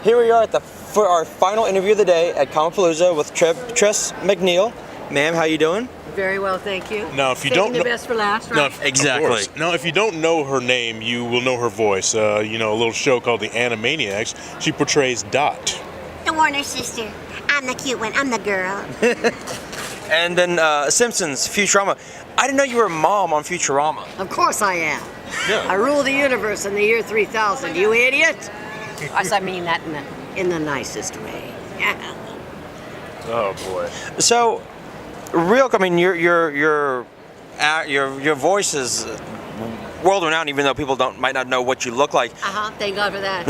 Here we are for our final interview of the day at Comicpalooza with Tress MacNeille. Ma'am, how you doing? Very well, thank you. Now, if you Saving don't the know, best for last, right? Exactly. Now, if you don't know her name, you will know her voice. A little show called the Animaniacs. She portrays Dot. The Warner sister. I'm the cute one. I'm the girl. And then Simpsons, Futurama. I didn't know you were a mom on Futurama. Of course I am. Yeah. I rule the universe in the year 3000. You idiot! I mean that in the nicest way. Oh boy. So, I mean, your voice is world renowned, even though people might not know what you look like. Thank God for that.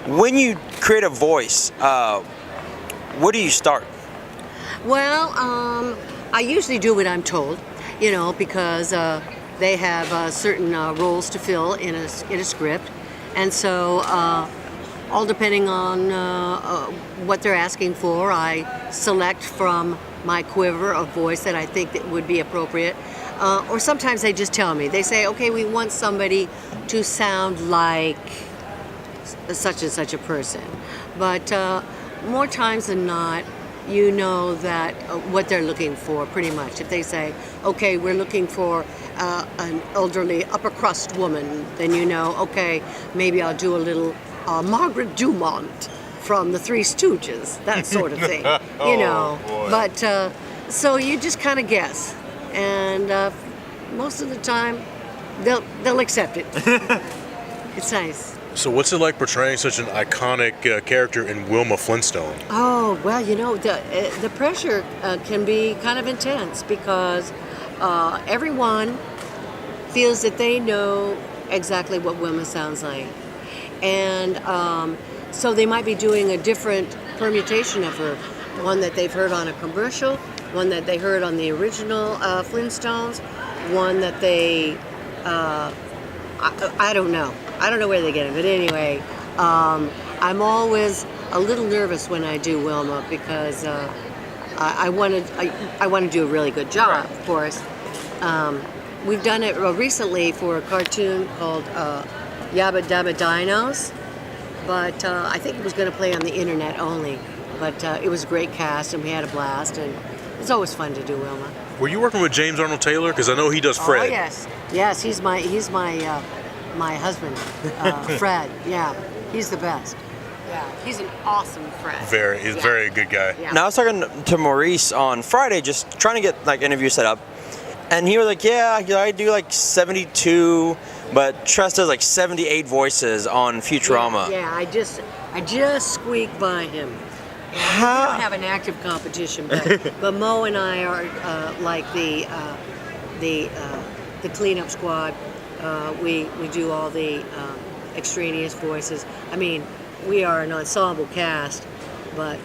When you create a voice, where do you start? Well, I usually do what I'm told, because they have certain roles to fill in a script, and so all depending on what they're asking for, I select from my quiver of voice that I think that would be appropriate. Or sometimes they just tell me. They say, okay, we want somebody to sound like such and such a person. But more times than not, you know that what they're looking for pretty much. If they say, okay, we're looking for an elderly upper crust woman, then you know, okay, maybe I'll do a little Margaret Dumont from the Three Stooges, that sort of thing, Boy. But so you just kind of guess, and most of the time they'll accept it. It's nice. So what's it like portraying such an iconic character in Wilma Flintstone? Oh, well, the pressure can be kind of intense because everyone feels that they know exactly what Wilma sounds like. And so they might be doing a different permutation of her, one that they've heard on a commercial, one that they heard on the original Flintstones, one that they, I don't know. I don't know where they get it, but anyway, I'm always a little nervous when I do Wilma because I want to do a really good job, of course. We've done it recently for a cartoon called Yabba Dabba Dinos, but I think it was going to play on the internet only. But it was a great cast, and we had a blast, and it's always fun to do Wilma. Were you working with James Arnold Taylor? Because I know he does Fred. Oh yes, he's my husband, Fred. Yeah, he's the best. Yeah, he's an awesome Fred. He's a very good guy. Yeah. Now I was talking to Maurice on Friday, just trying to get like interview set up, and he was like, "Yeah, I do like 72, but Tress does like 78 voices on Futurama." Yeah, I just squeak by him. We don't have an active competition, but Mo and I are like the cleanup squad. We do all the extraneous voices. I mean, we are an ensemble cast, but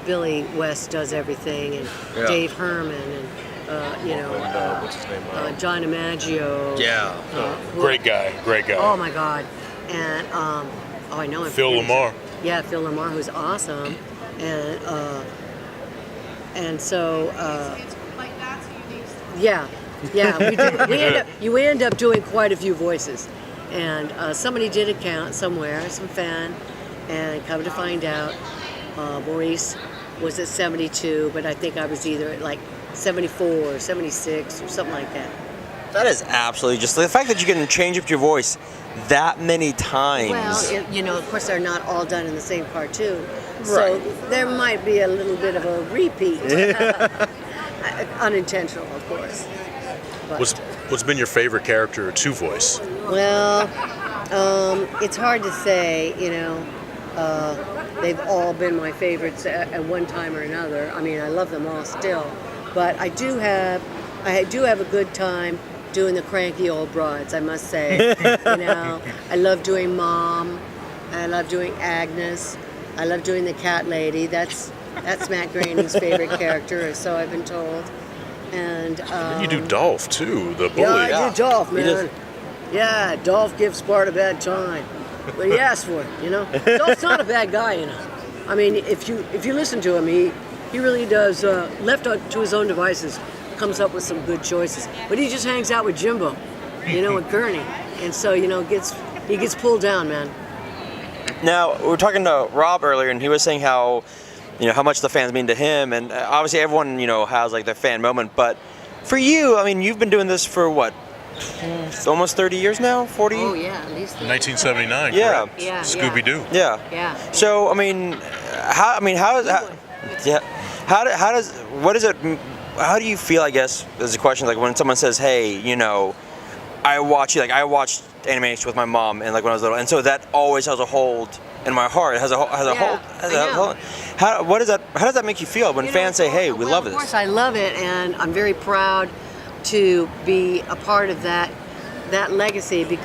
Billy West does everything, and Dave Herman, and what's his name? John DiMaggio. Yeah. Great guy. Oh my God, and I know him. Phil Lamar. Yeah, Phil Lamar, who's awesome, and so yeah, we end up doing quite a few voices, and somebody did a count somewhere, some fan, and come to find out, Maurice was at 72, but I think I was either at like 74 or 76 or something like that. That is absolutely just the fact that you can change up your voice that many times. Well, of course, they're not all done in the same cartoon, so there might be a little bit of a repeat, unintentional, of course. What's been your favorite character to voice? Well, it's hard to say. They've all been my favorites at one time or another. I mean, I love them all still, but I do have a good time doing the cranky old broads, I must say. I love doing Mom. I love doing Agnes. I love doing the cat lady. That's Matt Groening's favorite character, or so I've been told. And you do Dolph too, the bully. Yeah, I do Dolph, man. Yeah, Dolph gives Spart a bad time, but he asked for it. Dolph's not a bad guy, I mean, if you listen to him, he really does. Left to his own devices, comes up with some good choices. But he just hangs out with Jimbo, and Gurney, and so he gets pulled down, man. Now, we were talking to Rob earlier, and he was saying how, how much the fans mean to him, and obviously everyone, has like their fan moment. But for you, I mean, you've been doing this for what, almost 30 years now, 40? Oh yeah, at least 1979. Yeah. correct? Yeah, Scooby Doo. Yeah. Yeah. So, how do you feel? I guess is a question. Like when someone says, "Hey, I watched Animaniacs with my mom," and like when I was little, and so that always has a hold in my heart. It has a hold. How does that make you feel when fans say, "Hey, we love this"? Of course, I love it, and I'm very proud to be a part of that legacy and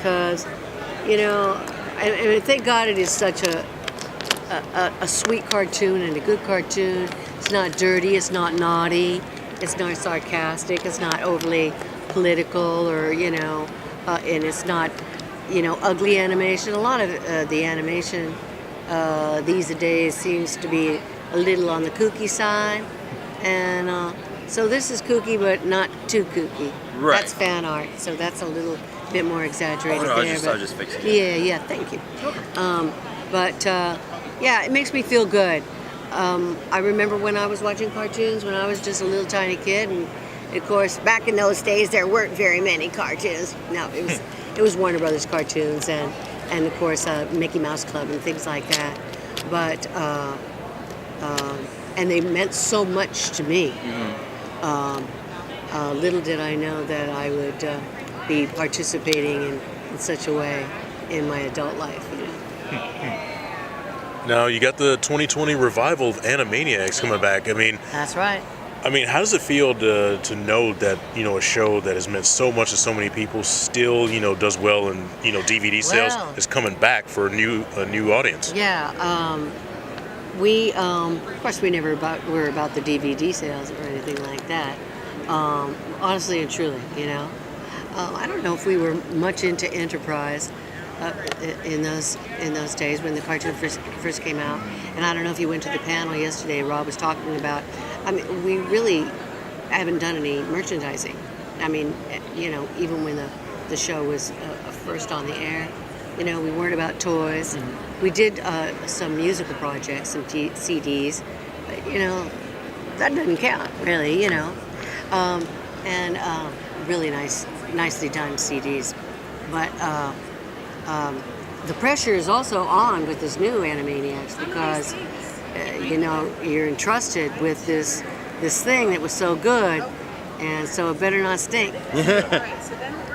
thank God it is such a sweet cartoon and a good cartoon. It's not dirty, it's not naughty, it's not sarcastic, it's not overly political or and it's not ugly animation. A lot of the animation these days seems to be a little on the kooky side, and so this is kooky but not too kooky. Right. That's fan art, so that's a little bit more exaggerated I there. was just fixing it. Yeah, thank you. It makes me feel good. I remember when I was watching cartoons when I was just a little tiny kid, and of course back in those days there weren't very many cartoons. No, it was Warner Brothers cartoons and of course Mickey Mouse Club and things like that. But and they meant so much to me. Little did I know that I would be participating in such a way in my adult life. Now you got the 2020 revival of Animaniacs coming back. I mean, That's right. how does it feel to know that a show that has meant so much to so many people still does well in DVD sales is coming back for a new audience? Yeah. We of course we never were about the DVD sales or anything like that. Honestly and truly, I don't know if we were much into Enterprise in those days when the cartoon first came out, and I don't know if you went to the panel yesterday. Rob was talking about. We really haven't done any merchandising. Even when the show was first on the air, we weren't about toys. Mm-hmm. We did some musical projects, some CDs, but that doesn't count really. And really nicely done CDs. But the pressure is also on with this new Animaniacs because, you're entrusted with this thing that was so good, and so it better not stink.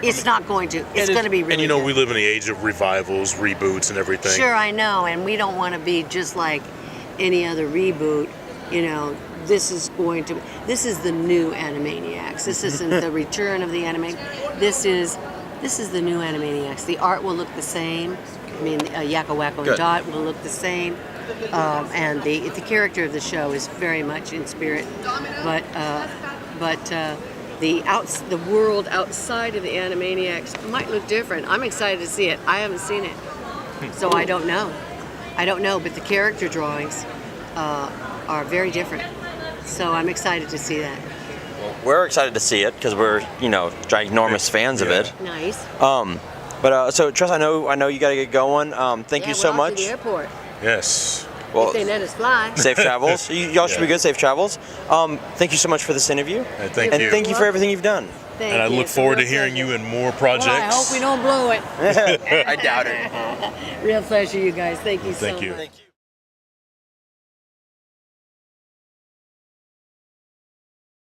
It's not going to. It's going to be really good. We live in the age of revivals, reboots, and everything. Sure, I know, and we don't want to be just like any other reboot. This is the new Animaniacs. This isn't the return of the Animaniacs. This is the new Animaniacs. The art will look the same. Yakko, Wacko, and Dot will look the same. And the character of the show is very much in spirit. But the world outside of the Animaniacs might look different. I'm excited to see it. I haven't seen it, so I don't know. But the character drawings are very different. So I'm excited to see that. Well, we're excited to see it because we're ginormous fans of it. Nice. So Tress, I know you got to get going. Thank you so much. To the airport. Yes. Well, If they let us fly. safe travels. Y'all should be good. Safe travels. Thank you so much for this interview. Thank you. And thank you for everything you've done. Thank And I you. look It's a forward to real hearing pleasure. you in more projects. Well, I hope we don't blow it. I doubt it. Real pleasure, you guys. Thank you so Thank you. much. Thank you.